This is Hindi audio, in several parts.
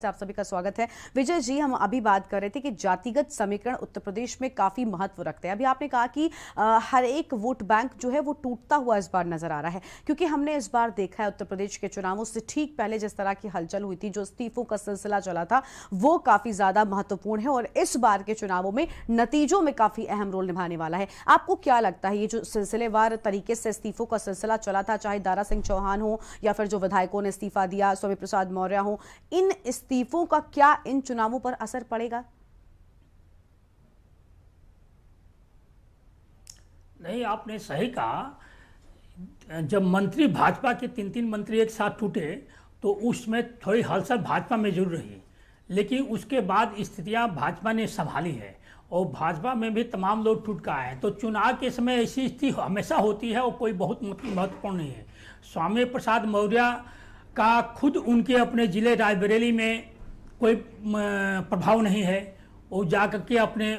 आप सभी का स्वागत है। विजय जी, हम अभी बात कर रहे थे कि जातिगत समीकरण उत्तर प्रदेश में काफी महत्व रखते हैं। अभी आपने कहा कि हर एक वोट बैंक जो है वो टूटता हुआ इस बार नजर आ रहा है, क्योंकि हमने इस बार देखा है उत्तर प्रदेश के चुनावों से ठीक पहले जिस तरह की हलचल हुई थी, जो इस्तीफों का सिलसिला चला था, वो काफी ज्यादा महत्वपूर्ण है और इस बार के चुनावों में नतीजों में काफी अहम रोल निभाने वाला है। आपको क्या लगता है, ये जो सिलसिलेवार तरीके से इस्तीफों का सिलसिला चला था, चाहे दारा सिंह चौहान हो या फिर जो विधायकों ने इस्तीफा दिया, स्वामी प्रसाद मौर्य हो, इन इस्तीफों का क्या इन चुनावों पर असर पड़ेगा? नहीं, आपने सही कहा। जब मंत्री भाजपा के तीन मंत्री एक साथ टूटे तो उसमें थोड़ी हलचल भाजपा में जरूर रही, लेकिन उसके बाद स्थितियां भाजपा ने संभाली है और भाजपा में भी तमाम लोग टूट का है। तो चुनाव के समय ऐसी स्थिति हमेशा होती है और कोई बहुत महत्वपूर्ण नहीं है। स्वामी प्रसाद मौर्य का खुद उनके अपने जिले रायबरेली में कोई प्रभाव नहीं है। वो जाकर के अपने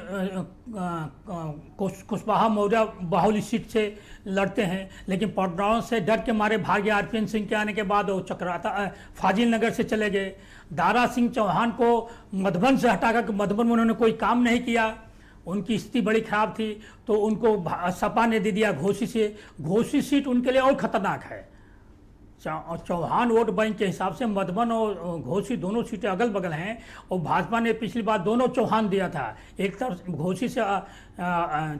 कुशवाहा मौर्य बाहुली सीट से लड़ते हैं, लेकिन पटना से डर के मारे भाग गया। आरपीएन सिंह के आने के बाद वो चक्राता फाजिल नगर से चले गए। दारा सिंह चौहान को मधुबन से हटाकर मधुबन में उन्होंने कोई काम नहीं किया, उनकी स्थिति बड़ी खराब थी, तो उनको सपा ने दे दिया घोसी से। घोसी सीट उनके लिए और खतरनाक है। चौहान वोट बैंक के हिसाब से मधुबन और घोसी दोनों सीटें अगल बगल हैं और भाजपा ने पिछली बार दोनों चौहान दिया था। एक तरफ घोसी से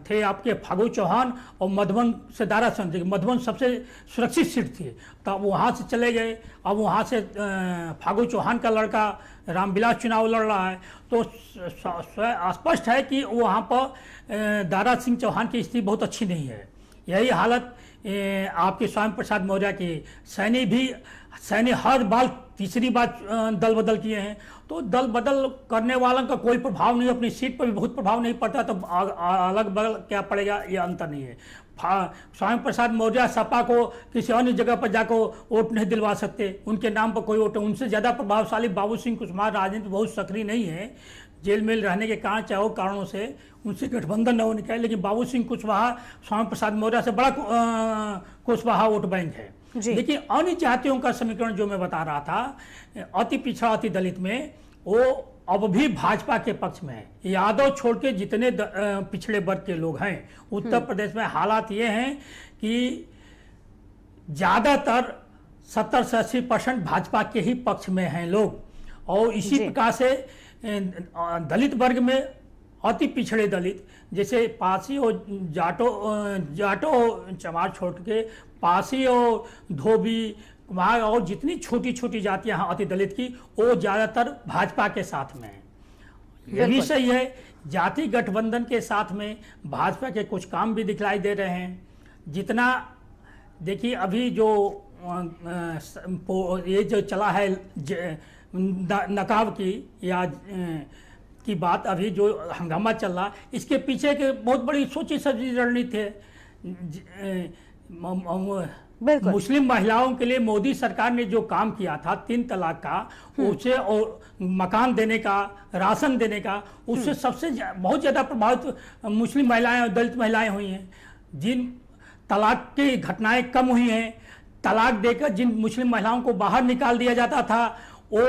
थे आपके फागू चौहान और मधुबन से दारा सिंह। मधुबन सबसे सुरक्षित सीट थी, तब वहाँ से चले गए। अब वहाँ से फागू चौहान का लड़का रामविलास चुनाव लड़ रहा है, तो स्पष्ट है कि वहाँ पर दारा सिंह चौहान की स्थिति बहुत अच्छी नहीं है। यही हालत आपके स्वामी प्रसाद मौर्य की। सैनी हर बार तीसरी बार दल बदल किए हैं, तो दल बदल करने वालों का कोई प्रभाव नहीं, अपनी सीट पर भी बहुत प्रभाव नहीं पड़ता, तो अलग बगल क्या पड़ेगा ये अंतर नहीं है। स्वामी प्रसाद मौर्य सपा को किसी अन्य जगह पर जाकर वोट नहीं दिलवा सकते, उनके नाम पर कोई वोट। उनसे ज़्यादा प्रभावशाली बाबू सिंह कुशवाहा राजनीति बहुत सक्रिय नहीं है, जेल में रहने के कारण चाहे कारणों से उनसे गठबंधन न होने का, लेकिन बाबू सिंह कुशवाहा स्वामी प्रसाद मौर्य से बड़ा कुशवाहा वोट बैंक है। लेकिन अन्य जातियों का समीकरण जो मैं बता रहा था, अति पिछड़ा अति दलित में, वो अब भी भाजपा के पक्ष में है। यादव छोड़ के जितने पिछड़े वर्ग के लोग हैं उत्तर प्रदेश में, हालात ये हैं कि ज्यादातर 70 से 80% भाजपा के ही पक्ष में हैं लोग। और इसी प्रकार से दलित वर्ग में अति पिछड़े दलित, जैसे पासी और जाटो चमार छोड़ के पासी और धोबी वहाँ और जितनी छोटी छोटी जातियां हैं अति दलित की, वो ज़्यादातर भाजपा के साथ में है। ये भी सही है। जाति गठबंधन के साथ में भाजपा के कुछ काम भी दिखलाई दे रहे हैं। जितना देखिए अभी जो ये जो चला है नकाब की या की बात, अभी जो हंगामा चल रहा, इसके पीछे के बहुत बड़ी सोची समझी रणनीति है। मुस्लिम महिलाओं के लिए मोदी सरकार ने जो काम किया था 3 तलाक का, उसे और मकान देने का, राशन देने का, उससे सबसे बहुत ज़्यादा प्रभावित मुस्लिम महिलाएं और दलित महिलाएं हुई हैं। जिन तलाक की घटनाएं कम हुई हैं, तलाक देकर जिन मुस्लिम महिलाओं को बाहर निकाल दिया जाता था, वो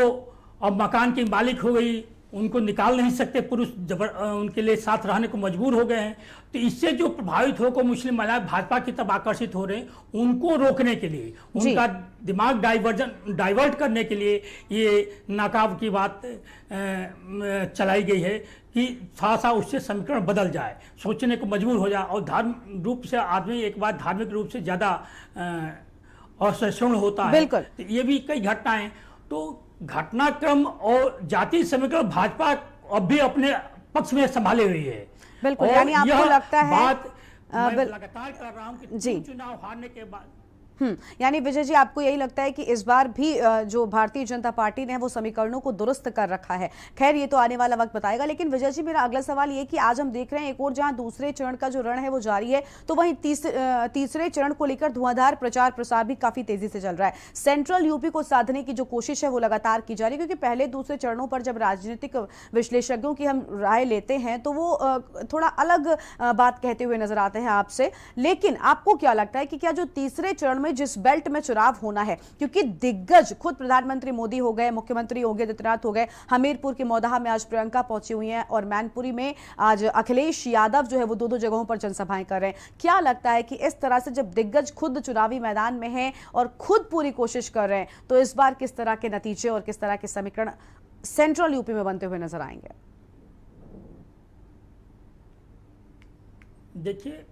अब मकान की मालिक हो गई, उनको निकाल नहीं सकते, पुरुष उनके लिए साथ रहने को मजबूर हो गए हैं। तो इससे जो प्रभावित होकर मुस्लिम महिलाएं भाजपा की तरफ आकर्षित हो रहे हैं, उनको रोकने के लिए, उनका दिमाग डाइवर्ट करने के लिए ये नकाब की बात चलाई गई है कि थोड़ा सा उससे समीकरण बदल जाए, सोचने को मजबूर हो जाए। और धार्मिक रूप से आदमी एक बार धार्मिक रूप से ज़्यादा असहिष्णु होता है। तो ये भी कई घटनाएं, तो घटनाक्रम और जाति समीकरण भाजपा अब भी अपने पक्ष में संभाले हुई है। बिल्कुल, यानी आपको लगता है बात मैं लगातार कर रहा हूं कि चुनाव हारने के बाद यानी विजय जी, आपको यही लगता है कि इस बार भी जो भारतीय जनता पार्टी ने वो समीकरणों को दुरुस्त कर रखा है? खैर, ये तो आने वाला वक्त बताएगा। लेकिन विजय जी, मेरा अगला सवाल ये कि आज हम देख रहे हैं एक और जहां दूसरे चरण का जो रण है वो जारी है, तो वहीं तीसरे चरण को लेकर धुआंधार प्रचार प्रसार भी काफी तेजी से चल रहा है। सेंट्रल यूपी को साधने की जो कोशिश है वो लगातार की जा रही है, क्योंकि पहले दूसरे चरणों पर जब राजनीतिक विश्लेषज्ञों की हम राय लेते हैं तो वो थोड़ा अलग बात कहते हुए नजर आते हैं आपसे। लेकिन आपको क्या लगता है कि क्या जो तीसरे चरण में में जिस बेल्ट में चुनाव होना है, क्योंकि दिग्गज खुद प्रधानमंत्री मोदी हो गए, मुख्यमंत्री योगी आदित्यनाथ हो गए, हमीरपुर के मौदाहा में आज प्रियंका पहुंची हुई हैं और मैनपुरी में आज अखिलेश यादव जो है वो दो जगहों पर जनसभाएं कर रहे हैं। क्या लगता है कि इस तरह से जब दिग्गज खुद चुनावी मैदान में हैं और खुद पूरी कोशिश कर रहे हैं, तो इस बार किस तरह के नतीजे और किस तरह के समीकरण सेंट्रल यूपी में बनते हुए नजर आएंगे? देखिए,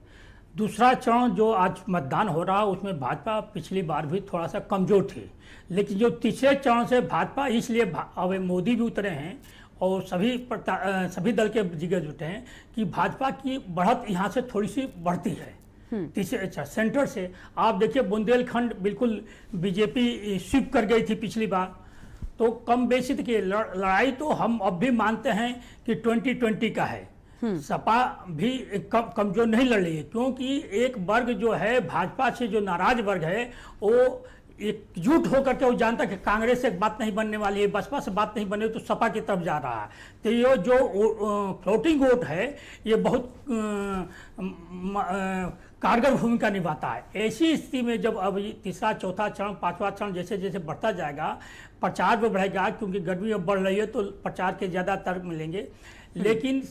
दूसरा चरण जो आज मतदान हो रहा है उसमें भाजपा पिछली बार भी थोड़ा सा कमजोर थी, लेकिन जो तीसरे चरण से भाजपा इसलिए अब मोदी भी उतरे हैं और सभी दल के जिगर जुटे हैं कि भाजपा की बढ़त यहाँ से थोड़ी सी बढ़ती है। तीसरे सेंटर से आप देखिए बुंदेलखंड बिल्कुल बीजेपी स्वीप कर गई थी पिछली बार, तो कम बेसी की लड़ाई तो हम अब भी मानते हैं कि 2020 का है। सपा भी कमजोर नहीं लड़ रही है, क्योंकि एक वर्ग जो है भाजपा से जो नाराज वर्ग है वो एकजुट होकर के वो जानता है कि कांग्रेस से बात नहीं बनने वाली है, बसपा से बात नहीं बने तो सपा की तरफ जा रहा है। तो ये जो फ्लोटिंग वोट है ये बहुत कारगर भूमिका निभाता है। ऐसी स्थिति में जब अब तीसरा चौथा चरण पांचवा चरण जैसे जैसे बढ़ता जाएगा, प्रचार भी बढ़ेगा, क्योंकि गर्मी अब बढ़ रही है तो प्रचार के ज़्यादा तर्क मिलेंगे। लेकिन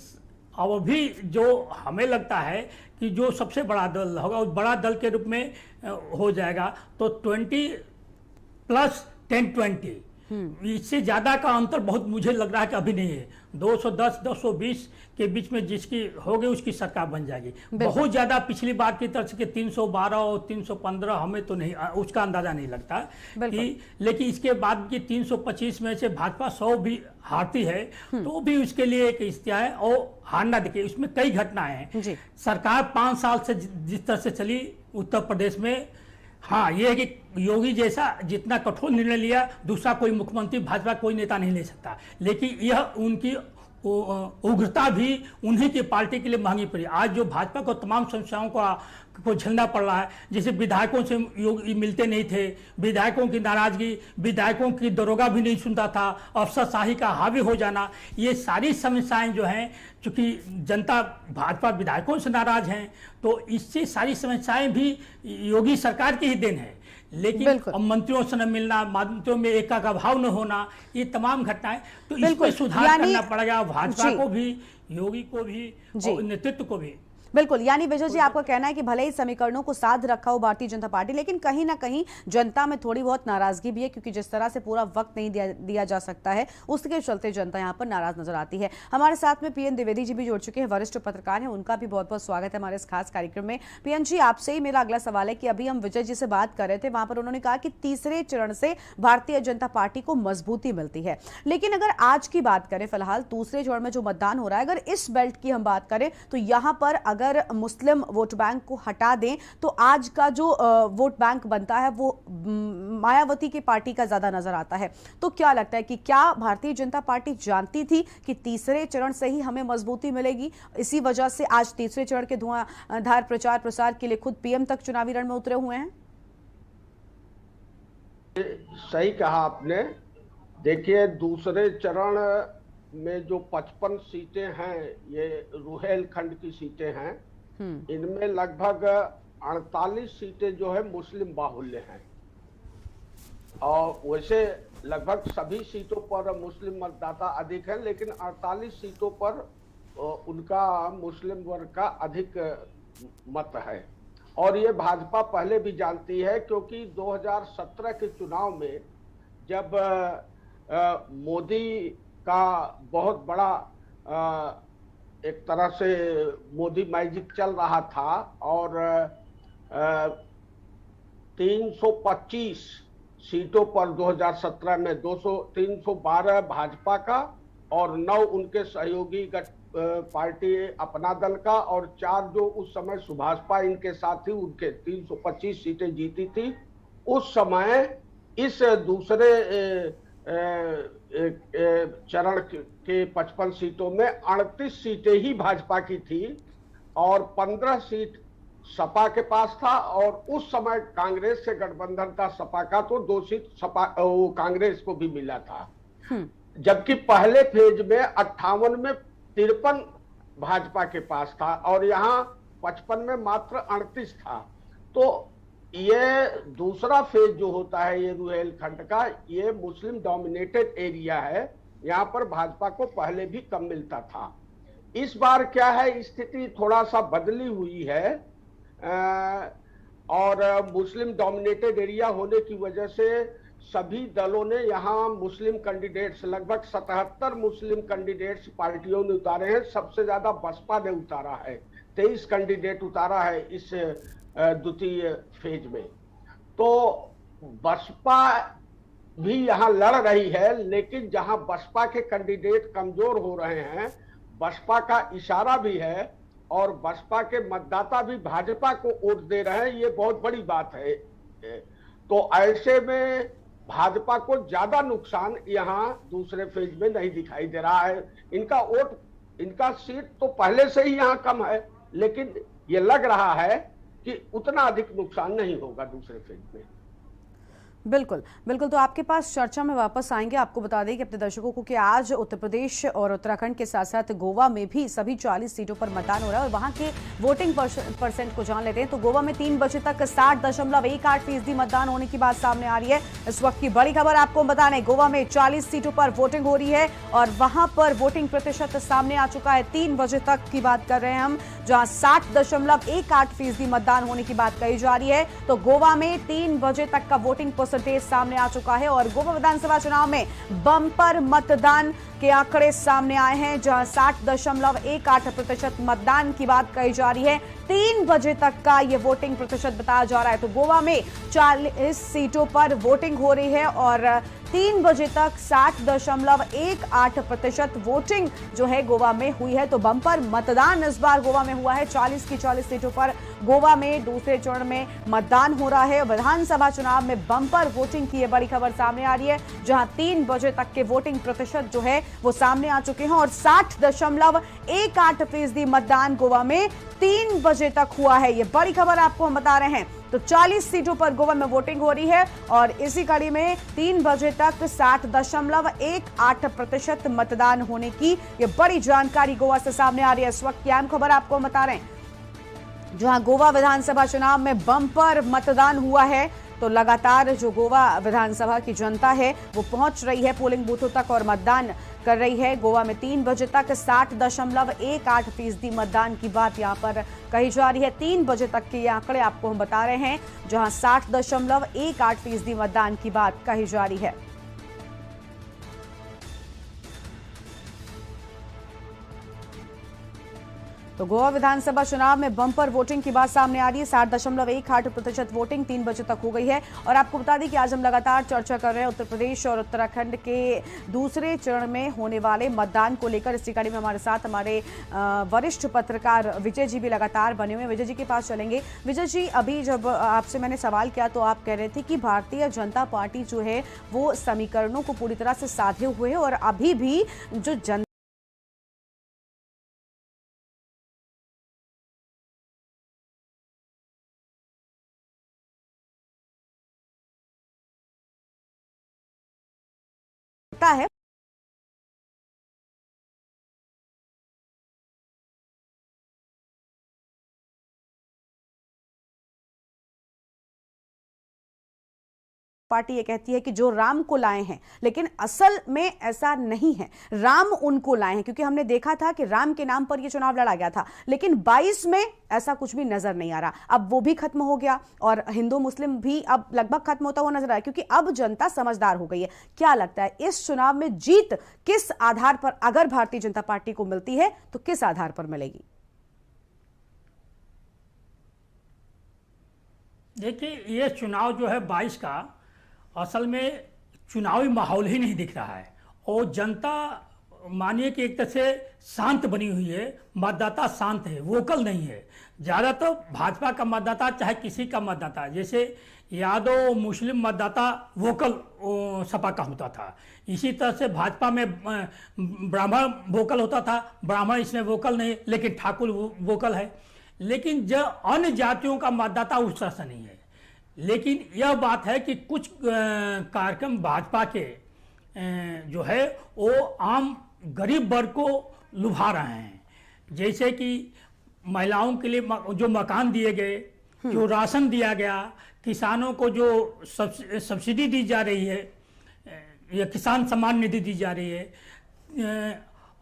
अब भी जो हमें लगता है कि जो सबसे बड़ा दल होगा उस बड़ा दल के रूप में हो जाएगा, तो 20+10-20 इससे ज्यादा का अंतर बहुत मुझे लग रहा है कि अभी नहीं है। 210-220 के बीच में जिसकी होगी उसकी सरकार बन जाएगी। बहुत ज्यादा पिछली बार की तरह से 312 और 315 हमें तो नहीं, उसका अंदाजा नहीं लगता कि, लेकिन इसके बाद की 325 में से भाजपा 100 भी हारती है तो भी उसके लिए एक इस्तिहार है। और हारना, देखिए इसमें कई घटनाएं हैं। सरकार 5 साल से जिस तरह से चली उत्तर प्रदेश में, हाँ ये है कि योगी जैसा जितना कठोर निर्णय लिया दूसरा कोई मुख्यमंत्री भाजपा कोई नेता नहीं ले सकता, लेकिन यह उनकी उग्रता भी उन्हीं की पार्टी के लिए महंगी पड़ी। आज जो भाजपा को तमाम समस्याओं को झेलना पड़ रहा है, जैसे विधायकों से योगी मिलते नहीं थे, विधायकों की नाराजगी, विधायकों की दरोगा भी नहीं सुनता था, अफसरशाही का हावी हो जाना, ये सारी समस्याएं जो हैं, चूंकि जनता भाजपा विधायकों से नाराज हैं तो इससे सारी समस्याएं भी योगी सरकार की ही देन है। लेकिन अब मंत्रियों से न मिलना, मंत्रियों में एका का भाव न होना, ये तमाम घटनाएं, तो इसमें सुधार करना पड़ेगा भाजपा को भी, योगी को भी और नेतृत्व को भी। बिल्कुल, यानी विजय जी आपका कहना है कि भले ही समीकरणों को साध रखा हो भारतीय जनता पार्टी, लेकिन कहीं ना कहीं जनता में थोड़ी बहुत नाराजगी भी है, क्योंकि जिस तरह से पूरा वक्त नहीं दिया जा सकता है उसके चलते जनता यहां पर नाराज नजर आती है। हमारे साथ में पीएन द्विवेदी जी भी जुड़ चुके हैं, वरिष्ठ पत्रकार हैं, उनका भी बहुत बहुत स्वागत है हमारे इस खास कार्यक्रम में। पीएन जी, आपसे ही मेरा अगला सवाल है कि अभी हम विजय जी से बात कर रहे थे, वहां पर उन्होंने कहा कि तीसरे चरण से भारतीय जनता पार्टी को मजबूती मिलती है, लेकिन अगर आज की बात करें, फिलहाल दूसरे चरण में जो मतदान हो रहा है, अगर इस बेल्ट की हम बात करें तो यहां पर अगर मुस्लिम वोट बैंक को हटा दें तो आज का जो वोट बैंक बनता है वो मायावती की पार्टी का ज्यादा नजर आता है। तो क्या लगता है कि क्या भारतीय जनता पार्टी जानती थी कि तीसरे चरण से ही हमें मजबूती मिलेगी, इसी वजह से आज तीसरे चरण के धुआंधार प्रचार प्रसार के लिए खुद पीएम तक चुनावी रण में उतरे हुए हैं? सही कहा आपने। देखिए, दूसरे चरण में जो 55 सीटें हैं, ये रुहेलखंड की सीटें हैं, इनमें लगभग 48 सीटें जो है मुस्लिम बाहुल्य हैं, और वैसे लगभग सभी सीटों पर मुस्लिम मतदाता अधिक हैं, लेकिन 48 सीटों पर उनका मुस्लिम वर्ग का अधिक मत है। और ये भाजपा पहले भी जानती है, क्योंकि 2017 के चुनाव में जब मोदी का बहुत बड़ा एक तरह से मोदी मैजिक चल रहा था और 325 सीटों पर 2017 में 312 भाजपा का और 9 उनके सहयोगी पार्टी अपना दल का और 4 जो उस समय सुभाषपा इनके साथ थी, उनके 325 सीटें जीती थी। उस समय इस दूसरे चरण के 55 सीटों में 38 सीटें ही भाजपा की थी और 15 सीट सपा के पास था, और उस समय कांग्रेस से गठबंधन था सपा का, तो 2 सीट सपा कांग्रेस को भी मिला था। जबकि पहले फेज में 58 में 53 भाजपा के पास था और यहाँ 55 में मात्र 38 था। तो ये दूसरा फेज जो होता है ये रुहेलखंड का, ये मुस्लिम डोमिनेटेड एरिया है। यहाँ पर भाजपा को पहले भी कम मिलता था। इस बार क्या है, स्थिति थोड़ा सा बदली हुई है और मुस्लिम डोमिनेटेड एरिया होने की वजह से सभी दलों ने यहाँ मुस्लिम कैंडिडेट्स, लगभग 77 मुस्लिम कैंडिडेट्स पार्टियों ने उतारे हैं। सबसे ज्यादा बसपा ने उतारा है, 23 कैंडिडेट उतारा है इस द्वितीय फेज में। तो बसपा भी यहाँ लड़ रही है, लेकिन जहां बसपा के कैंडिडेट कमजोर हो रहे हैं, बसपा का इशारा भी है और बसपा के मतदाता भी भाजपा को वोट दे रहे हैं, ये बहुत बड़ी बात है। तो ऐसे में भाजपा को ज्यादा नुकसान यहाँ दूसरे फेज में नहीं दिखाई दे रहा है। इनका वोट, इनका सीट तो पहले से ही यहाँ कम है, लेकिन ये लग रहा है कि उतना अधिक नुकसान नहीं होगा दूसरे फेज में। बिल्कुल बिल्कुल, तो आपके पास चर्चा में वापस आएंगे। आपको बता दें कि अपने दर्शकों को कि आज उत्तर प्रदेश और उत्तराखंड के साथ साथ गोवा में भी सभी 40 सीटों पर मतदान हो रहा है और वहां के वोटिंग परसेंट को जान लेते हैं। तो गोवा में 3 बजे तक 60.18% मतदान होने की बात सामने आ रही है। इस वक्त की बड़ी खबर आपको बता दें, गोवा में 40 सीटों पर वोटिंग हो रही है और वहां पर वोटिंग प्रतिशत सामने आ चुका है। 3 बजे तक की बात कर रहे हैं हम, जहां 60.18% मतदान होने की बात कही जा रही है। तो गोवा में 3 बजे तक का वोटिंग परसेंटेज सामने आ चुका है और गोवा विधानसभा चुनाव में बम्पर मतदान के आंकड़े सामने आए हैं, जहां 60.18% मतदान की बात कही जा रही है। 3 बजे तक का ये वोटिंग प्रतिशत बताया जा रहा है। तो गोवा में 40 सीटों पर वोटिंग हो रही है और 3 बजे तक 60.18% वोटिंग जो है गोवा में हुई है। तो बम्पर मतदान इस बार गोवा में हुआ है। 40 की 40 सीटों पर गोवा में दूसरे चरण में मतदान हो रहा है। विधानसभा चुनाव में बम्पर वोटिंग की यह बड़ी खबर सामने आ रही है, जहां 3 बजे तक के वोटिंग प्रतिशत जो है वो सामने आ चुके हैं और 60.18% मतदान गोवा में 3 बजे तक हुआ है। ये बड़ी खबर आपको हम बता रहे हैं। तो 40 सीटों पर गोवा में वोटिंग हो रही है और इसी कड़ी में 3 बजे तक 60.18% मतदान होने की ये बड़ी जानकारी गोवा से सामने आ रही है। इस वक्त की अहम खबर आपको बता रहे हैं, जहां गोवा विधानसभा चुनाव में बम्पर मतदान हुआ है। तो लगातार जो गोवा विधानसभा की जनता है वो पहुंच रही है पोलिंग बूथों तक और मतदान कर रही है। गोवा में 3 बजे तक 60.18% मतदान की बात यहां पर कही जा रही है। 3 बजे तक के ये आंकड़े आपको हम बता रहे हैं, जहां 60.18% मतदान की बात कही जा रही है। तो गोवा विधानसभा चुनाव में बम्पर वोटिंग की बात सामने आ रही है। 60.18% वोटिंग 3 बजे तक हो गई है और आपको बता दें कि आज हम लगातार चर्चा कर रहे हैं उत्तर प्रदेश और उत्तराखंड के दूसरे चरण में होने वाले मतदान को लेकर। इसी कड़ी में हमारे साथ हमारे वरिष्ठ पत्रकार विजय जी भी लगातार बने हुए हैं। विजय जी के पास चलेंगे। विजय जी, अभी जब आपसे मैंने सवाल किया तो आप कह रहे थे कि भारतीय जनता पार्टी जो है वो समीकरणों को पूरी तरह से साधे हुए है और अभी भी जो जनता है पार्टी ये कहती है कि जो राम को लाए हैं, लेकिन असल में ऐसा नहीं है। राम उनको लाए हैं, क्योंकि हमने देखा था कि राम के नाम पर यह चुनाव लड़ा गया था, लेकिन 22 में ऐसा कुछ भी नजर नहीं आ रहा। अब वो भी खत्म हो गया और हिंदू मुस्लिम भी अब लगभग खत्म होता हुआ नजर आ रहा है, क्योंकि अब जनता समझदार हो गई है। क्या लगता है इस चुनाव में जीत किस आधार पर, अगर भारतीय जनता पार्टी को मिलती है तो किस आधार पर मिलेगी? देखिए, ये चुनाव जो है 22 का असल में चुनावी माहौल ही नहीं दिख रहा है और जनता मानिए कि एक तरह से शांत बनी हुई है। मतदाता शांत है, वोकल नहीं है। ज़्यादातर भाजपा का मतदाता चाहे किसी का मतदाता, जैसे यादव मुस्लिम मतदाता वोकल सपा का होता था, इसी तरह से भाजपा में ब्राह्मण वोकल होता था। ब्राह्मण इसमें वोकल नहीं, लेकिन ठाकुर वोकल है। लेकिन जो अन्य जातियों का मतदाता उस तरह से नहीं है। लेकिन यह बात है कि कुछ कार्यक्रम भाजपा के जो है वो आम गरीब वर्ग को लुभा रहे हैं, जैसे कि महिलाओं के लिए जो मकान दिए गए जो राशन दिया गया, किसानों को जो सब्सिडी दी जा रही है या किसान सम्मान निधि दी जा रही है,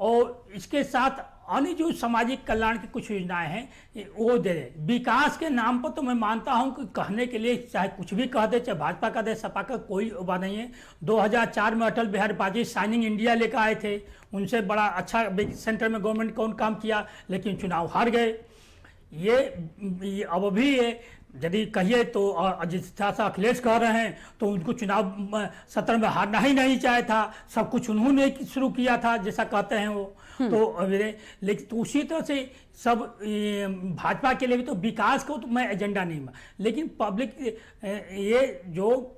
और इसके साथ अन्य जो सामाजिक कल्याण की कुछ योजनाएं हैं वो दे रहे। विकास के नाम पर तो मैं मानता हूं कि कहने के लिए चाहे कुछ भी कह दे, चाहे भाजपा का दे, सपा का कोई बात नहीं है। 2004 में अटल बिहारी वाजपेयी शाइनिंग इंडिया लेकर आए थे, उनसे बड़ा अच्छा सेंटर में गवर्नमेंट कौन काम किया, लेकिन चुनाव हार गए। ये अब भी ये यदि कहिए तो जिस तरह से अखिलेश कह रहे हैं तो उनको चुनाव सत्र में हारना ही नहीं चाहे था, सब कुछ उन्होंने शुरू किया था जैसा कहते हैं वो। तो लेकिन तो उसी तरह से सब भाजपा के लिए भी तो विकास को तो मैं एजेंडा नहीं मान, लेकिन पब्लिक ये जो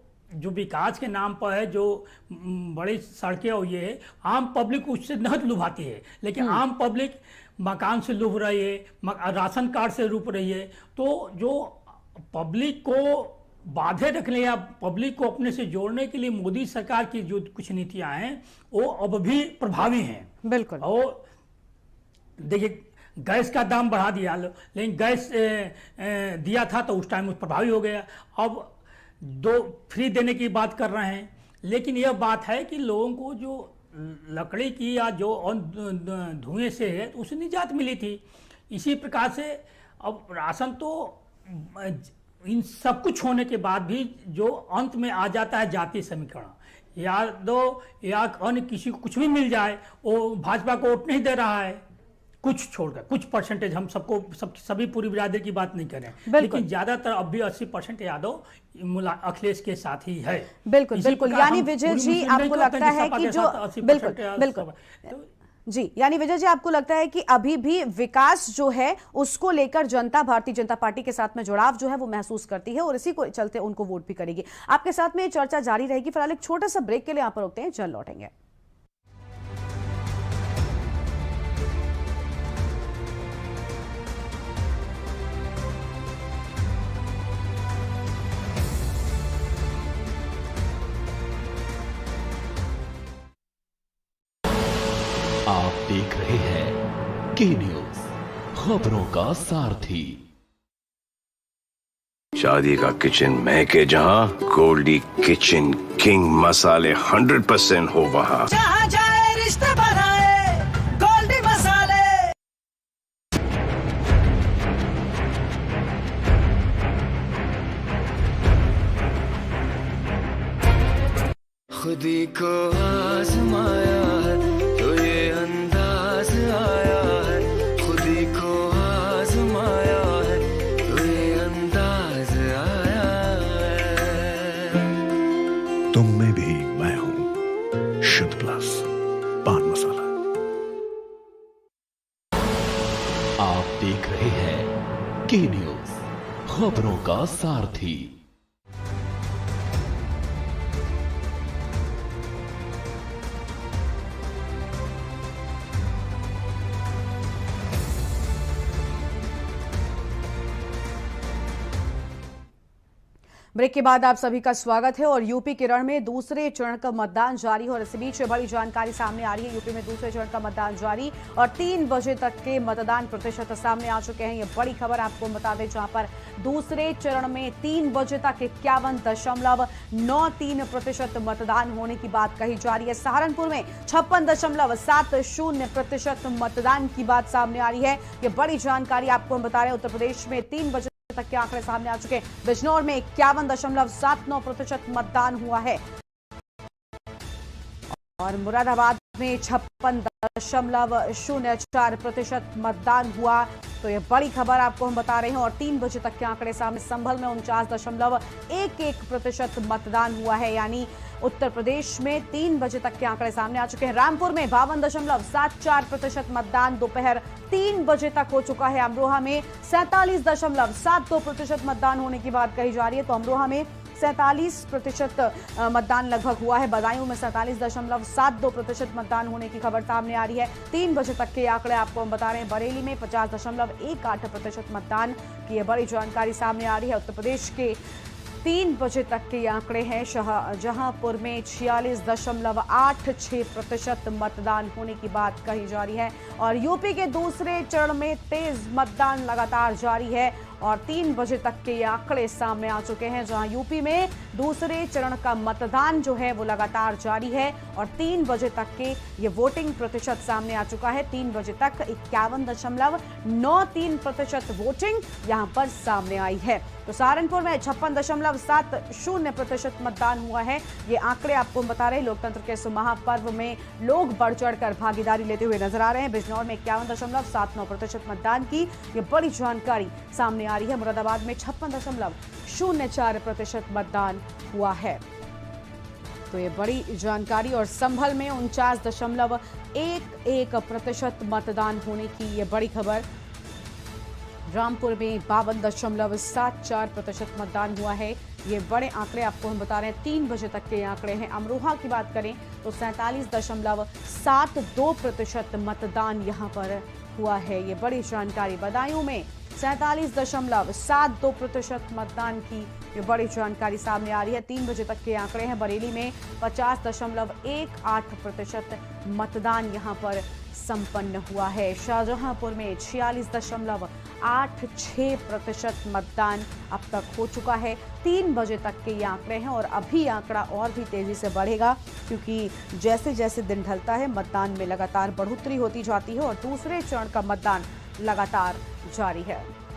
विकास के नाम पर है, जो बड़ी सड़कें और ये आम पब्लिक उससे नहीं लुभाती है, लेकिन आम पब्लिक मकान से लुभ रही है, राशन कार्ड से लुभ रही है। तो जो पब्लिक को बाधे रखने या पब्लिक को अपने से जोड़ने के लिए मोदी सरकार की जो कुछ नीतियां हैं वो अब भी प्रभावी हैं। बिल्कुल। और देखिए गैस का दाम बढ़ा दिया, लेकिन गैस दिया था तो उस टाइम प्रभावी हो गया। अब 2 फ्री देने की बात कर रहे हैं, लेकिन यह बात है कि लोगों को जो लकड़ी की या जो धुएं से है तो उसे निजात मिली थी। इसी प्रकार से अब राशन तो इन सब कुछ होने के बाद भी जो अंत में आ जाता है जातीय समीकरण, या दो या अन्य किसी को कुछ भी मिल जाए वो भाजपा को वोट नहीं दे रहा है, कुछ छोड़कर कुछ परसेंटेज, हम सबको सभी पूरी बिरादरी की बात नहीं करें, लेकिन ज्यादातर अब भी 80% यादव अखिलेश के साथ ही है। बिल्कुल बिल्कुल। यानी विजय जी आपको लगता है कि जो बिल्कुल जी, यानी विजय जी आपको लगता है कि अभी भी विकास जो है उसको लेकर जनता भारतीय जनता पार्टी के साथ में जुड़ाव जो है वो महसूस करती है और इसी को चलते उनको वोट भी करेगी। आपके साथ में चर्चा जारी रहेगी। फिलहाल एक छोटा सा ब्रेक के लिए यहाँ पर रुकते हैं, जल्द लौटेंगे। आप देख रहे हैं के न्यूज, खबरों का सारथी। शादी का किचन महके जहां, गोल्डी किचन किंग मसाले 100% हो वहां। जहां जाए रिश्ते बनाए गोल्डी मसाले। खुदी को आजमाया है तो ये अंदाज आया है, खुदी को आजमाया है तो ये अंदाज आया है। तुम में भी मैं हूं, शुद्ध प्लस पान मसाला। आप देख रहे हैं के न्यूज, खबरों का सारथी। ब्रेक के बाद आप सभी का स्वागत है। और यूपी केरल में दूसरे चरण का मतदान जारी है और इस बीच बड़ी जानकारी सामने आ रही है। यूपी में दूसरे चरण का मतदान जारी और 3 बजे तक के मतदान प्रतिशत सामने आ चुके हैं। ये बड़ी खबर आपको बता दें, जहां पर दूसरे चरण में 3 बजे तक 51.93% मतदान होने की बात कही जा रही है। सहारनपुर में 56.70% मतदान की बात सामने आ रही है। ये बड़ी जानकारी आपको हम बता रहे हैं। उत्तर प्रदेश में 3 बजे तक के आंकड़े सामने आ चुके हैं। बिजनौर में 51.79% मतदान हुआ है और मुरादाबाद में 56.04% मतदान हुआ। तो ये बड़ी खबर आपको हम बता रहे हैं। और 3 बजे तक के आंकड़े सामने। संभल में 49.11% मतदान हुआ है। यानी उत्तर प्रदेश में 3 बजे तक के आंकड़े सामने आ चुके हैं। रामपुर में 52.74% मतदान दोपहर 3 बजे तक हो चुका है। अमरोहा में 47.72% मतदान होने की बात कही जा रही है। तो अमरोहा में 47% मतदान लगभग हुआ है। बदायूं में 47.72% मतदान होने की खबर सामने आ रही है। 3 बजे तक के आंकड़े आपको हम बता रहे हैं। बरेली में 50.18% मतदान की यह बड़ी जानकारी सामने आ रही है। उत्तर प्रदेश के 3 बजे तक के आंकड़े हैं। जहांपुर में 46.86% मतदान होने की बात कही जा रही है। और यूपी के दूसरे चरण में तेज मतदान लगातार जारी है और 3 बजे तक के ये आंकड़े सामने आ चुके हैं, जहां यूपी में दूसरे चरण का मतदान जो है वो लगातार जारी है और 3 बजे तक के ये वोटिंग प्रतिशत सामने आ चुका है। 3 बजे तक 51.93% वोटिंग यहां पर सामने आई है। तो सहारनपुर में 56.70% मतदान हुआ है। ये आंकड़े आपको बता रहे हैं, लोकतंत्र के इस महापर्व में लोग बढ़ चढ़कर भागीदारी लेते हुए नजर आ रहे हैं। बिजनौर में 51.79% मतदान की ये बड़ी जानकारी सामने आ रही है। मुरादाबाद में 56.04% मतदान हुआ है। तो ये बड़ी जानकारी। और संभल में 49.11% मतदान होने की ये बड़ी खबर। रामपुर में 52.74% मतदान हुआ है। ये बड़े आंकड़े आपको हम बता रहे हैं, 3 बजे तक के आंकड़े हैं। अमरोहा की बात करें तो 47.72% मतदान यहां पर हुआ है। ये बड़ी जानकारी। बदायूं में 47.72% मतदान की ये बड़ी जानकारी सामने आ रही है। 3 बजे तक के आंकड़े हैं। बरेली में 50.18% मतदान यहां पर संपन्न हुआ है। शाहजहांपुर में 46.86% मतदान अब तक हो चुका है। 3 बजे तक के ये आंकड़े हैं और अभी आंकड़ा और भी तेजी से बढ़ेगा, क्योंकि जैसे जैसे दिन ढलता है मतदान में लगातार बढ़ोतरी होती जाती है और दूसरे चरण का मतदान लगातार जारी है।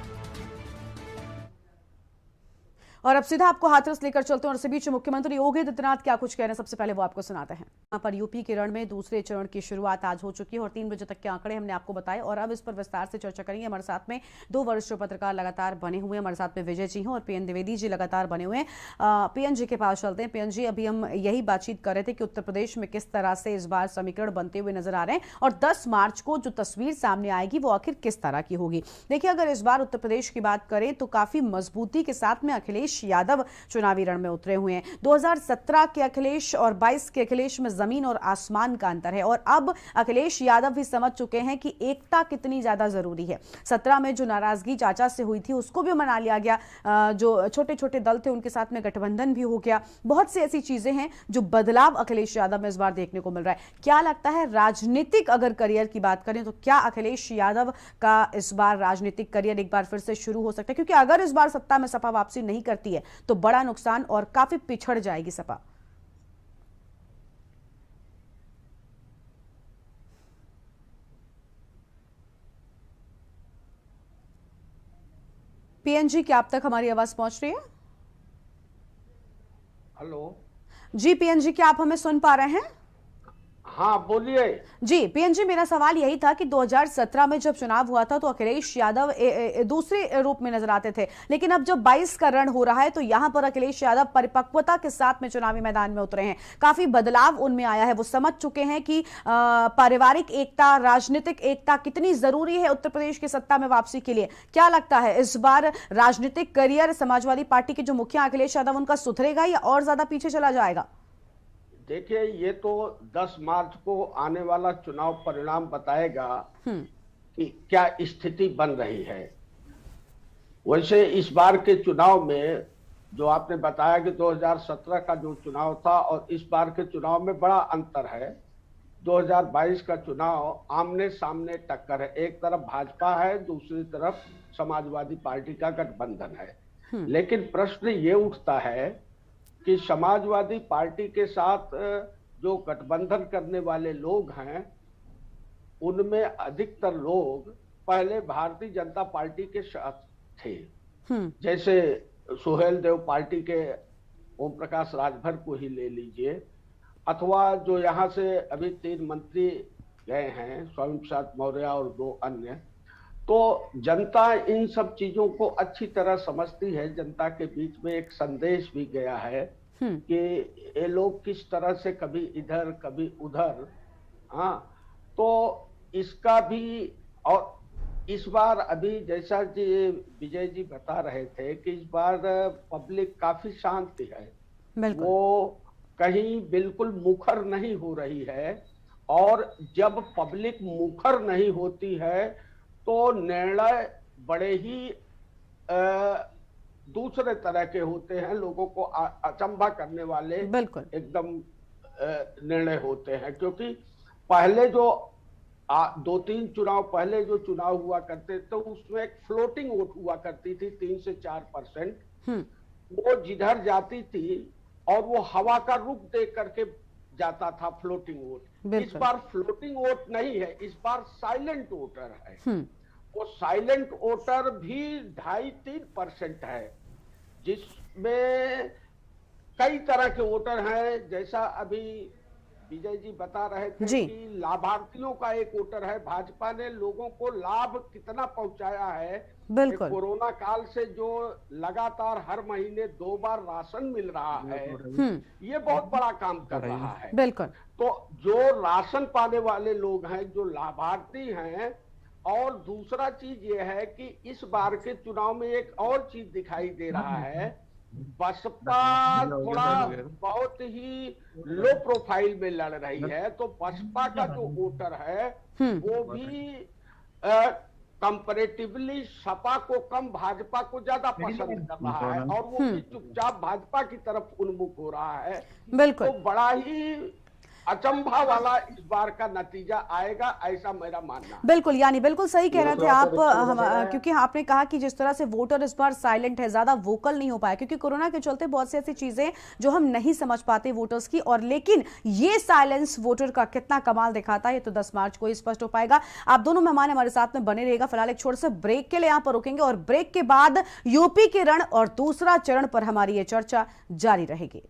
और अब सीधा आपको हाथरस लेकर चलते हैं और इसी बीच मुख्यमंत्री योगी आदित्यनाथ क्या कुछ कह रहे हैं, सबसे पहले वो आपको सुनाते हैं। यहाँ पर यूपी के रण में दूसरे चरण की शुरुआत आज हो चुकी है और 3 बजे तक के आंकड़े हमने आपको बताए और अब इस पर विस्तार से चर्चा करेंगे। हमारे साथ में 2 वरिष्ठ पत्रकार लगातार बने हुए हैं। हमारे साथ में विजय जी हैं और पीएन द्विवेदी जी लगातार बने हुए हैं। पीएन जी के पास चलते हैं। पीएन जी, अभी हम यही बातचीत कर रहे थे कि उत्तर प्रदेश में किस तरह से इस बार समीकरण बनते हुए नजर आ रहे हैं और 10 मार्च को जो तस्वीर सामने आएगी वो आखिर किस तरह की होगी। देखिए, अगर इस बार उत्तर प्रदेश की बात करें तो काफी मजबूती के साथ में अखिलेश यादव चुनावी रण में उतरे हुए हैं। 2017 के अखिलेश और 22 के अखिलेश में जमीन और आसमान का अंतर है और अब अखिलेश यादव भी समझ चुके हैं कि एकता कितनी ज्यादा जरूरी है। 17 में जो नाराजगी चाचा से हुई थी उसको भी मना लिया गया, जो छोटे छोटे दल थे उनके साथ में गठबंधन भी हो गया। बहुत सी ऐसी चीजें हैं जो बदलाव अखिलेश यादव में इस बार देखने को मिल रहा है। क्या लगता है, राजनीतिक अगर करियर की बात करें तो क्या अखिलेश यादव का इस बार राजनीतिक करियर एक बार फिर से शुरू हो सकता है? क्योंकि अगर इस बार सत्ता में सपा वापसी नहीं करती है तो बड़ा नुकसान और काफी पिछड़ जाएगी सपा। पीएनजी, क्या आप तक हमारी आवाज पहुंच रही है? हेलो जी पीएनजी, क्या आप हमें सुन पा रहे हैं? हाँ बोलिए। जी पीएनजी, मेरा सवाल यही था कि 2017 में जब चुनाव हुआ था तो अखिलेश यादव दूसरे रूप में नजर आते थे, लेकिन अब जब 22 का रण हो रहा है तो यहां पर अखिलेश यादव परिपक्वता के साथ में चुनावी मैदान में उतरे हैं। काफी बदलाव उनमें आया है। वो समझ चुके हैं कि पारिवारिक एकता, राजनीतिक एकता कितनी जरूरी है उत्तर प्रदेश की सत्ता में वापसी के लिए। क्या लगता है, इस बार राजनीतिक करियर समाजवादी पार्टी के जो मुखिया अखिलेश यादव उनका सुधरेगा या और ज्यादा पीछे चला जाएगा? देखिए, ये तो 10 मार्च को आने वाला चुनाव परिणाम बताएगा कि क्या स्थिति बन रही है। वैसे इस बार के चुनाव में जो आपने बताया कि 2017 का जो चुनाव था और इस बार के चुनाव में बड़ा अंतर है। 2022 का चुनाव आमने सामने टक्कर है। एक तरफ भाजपा है, दूसरी तरफ समाजवादी पार्टी का गठबंधन है। लेकिन प्रश्न ये उठता है कि समाजवादी पार्टी के साथ जो गठबंधन करने वाले लोग हैं उनमें अधिकतर लोग पहले भारतीय जनता पार्टी के साथ थे। जैसे सुहेल देव पार्टी के ओम प्रकाश राजभर को ही ले लीजिए, अथवा जो यहाँ से अभी 3 मंत्री गए हैं, स्वामी प्रसाद मौर्य और 2 अन्य। तो जनता इन सब चीजों को अच्छी तरह समझती है। जनता के बीच में एक संदेश भी गया है कि ये लोग किस तरह से कभी इधर कभी उधर। हाँ, तो इसका भी। और इस बार अभी जैसा जी विजय जी बता रहे थे कि इस बार पब्लिक काफी शांत है, वो कहीं बिल्कुल मुखर नहीं हो रही है। और जब पब्लिक मुखर नहीं होती है तो निर्णय बड़े ही दूसरे तरह के होते हैं, लोगों को अचंभा करने वाले एकदम निर्णय होते हैं। क्योंकि पहले जो 2-3 चुनाव पहले जो चुनाव हुआ करते तो उसमें एक फ्लोटिंग वोट हुआ करती थी 3 से 4%। वो जिधर जाती थी और वो हवा का रुख देख करके जाता था फ्लोटिंग वोट। इस बार फ्लोटिंग वोट नहीं है, इस बार साइलेंट वोटर है। वो साइलेंट वोटर भी 2.5-3% है, जिसमें कई तरह के वोटर हैं। जैसा अभी विजय जी बता रहे थे कि लाभार्थियों का एक वोटर है। भाजपा ने लोगों को लाभ कितना पहुंचाया है, बिल्कुल। कोरोना काल से जो लगातार हर महीने 2 बार राशन मिल रहा है, ये बहुत बड़ा काम कर रहा है। बिल्कुल। तो जो राशन पाने वाले लोग हैं, जो लाभार्थी हैं, और दूसरा चीज ये है कि इस बार के चुनाव में एक और चीज दिखाई दे रहा है, बसपा थोड़ा बहुत ही लो प्रोफाइल में लड़ रही है। तो बसपा का जो वोटर है वो भी कंपैरेटिवली सपा को कम, भाजपा को ज्यादा पसंद कर रहा है, और वो भी चुपचाप भाजपा की तरफ उन्मुख हो रहा है। बिल्कुल। तो बड़ा ही अचंभा वाला इस बार का नतीजा आएगा, ऐसा मेरा मानना है। बिल्कुल, यानी बिल्कुल सही कह रहे थे आप, क्योंकि आपने कहा कि जिस तरह से वोटर इस बार साइलेंट है, ज्यादा वोकल नहीं हो पाया, क्योंकि कोरोना के चलते बहुत सी ऐसी चीजें जो हम नहीं समझ पाते वोटर्स की, और लेकिन ये साइलेंस वोटर का कितना कमाल दिखाता है, ये तो 10 मार्च को ही स्पष्ट हो पाएगा। आप दोनों मेहमान हमारे साथ में बने रहेगा। फिलहाल एक छोटे से ब्रेक के लिए यहाँ पर रुकेंगे, और ब्रेक के बाद यूपी के रण और दूसरा चरण पर हमारी ये चर्चा जारी रहेगी।